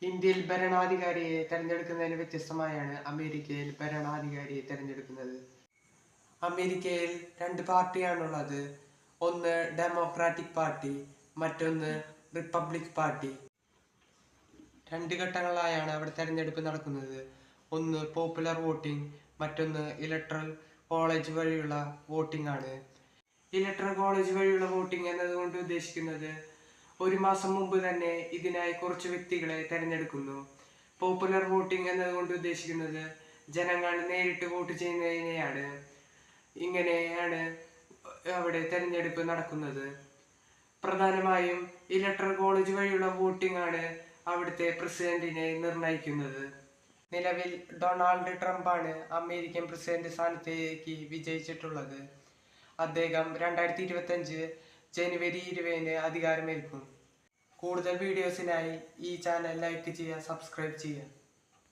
ഇന്ത്യയിൽ ഭരണാധികാരിയെ തെരഞ്ഞെടുക്കുന്നതിന് വ്യത്യസ്തമായാണ് അമേരിക്കയിൽ ഭരണാധികാരിയെ തെരഞ്ഞെടുക്കുന്നത്. അമേരിക്കയിൽ രണ്ട് പാർട്ടിയാണുള്ളത്. ഒന്ന് ഡെമോക്രാറ്റിക് പാർട്ടി, മറ്റൊന്ന് റിപ്പബ്ലിക് പാർട്ടി. രണ്ട് ഘട്ടങ്ങളായാണ് അവിടെ തെരഞ്ഞെടുപ്പ് നടക്കുന്നത്. ഒന്ന് പോപ്പുലർ വോട്ടിംഗ്, മറ്റൊന്ന് ഇലക്ട്രൽ കോളേജ് വഴിയുള്ള വോട്ടിംഗ് ആണ്. ഇലക്ട്രൽ കോളേജ് വഴിയുള്ള വോട്ടിംഗ് എന്നതുകൊണ്ട് ഉദ്ദേശിക്കുന്നത് ഒരു മാസം മുമ്പ് തന്നെ ഇതിനായി കുറച്ച് വ്യക്തികളെ തെരഞ്ഞെടുക്കുന്നു. പോപ്പുലർ വോട്ടിംഗ് എന്നതുകൊണ്ട് ഉദ്ദേശിക്കുന്നത് ജനങ്ങൾ നേരിട്ട് വോട്ട് ചെയ്യുന്നതിനെയാണ്. ഇങ്ങനെയാണ് അവിടെ തെരഞ്ഞെടുപ്പ് നടക്കുന്നത്. പ്രധാനമായും ഇലക്ട്രൽ കോളേജ് വഴിയുള്ള വോട്ടിംഗ് ആണ് അവിടുത്തെ പ്രസിഡന്റിനെ നിർണയിക്കുന്നത്. നിലവിൽ ഡൊണാൾഡ് ട്രംപ് ആണ് അമേരിക്കൻ പ്രസിഡന്റ് സ്ഥാനത്തേക്ക് വിജയിച്ചിട്ടുള്ളത്. അദ്ദേഹം 2025 ജനുവരി 20 അധികാരമേൽക്കും. കൂടുതൽ വീഡിയോസിനായി ഈ ചാനൽ ലൈക്ക് ചെയ്യുക, സബ്സ്ക്രൈബ് ചെയ്യുക.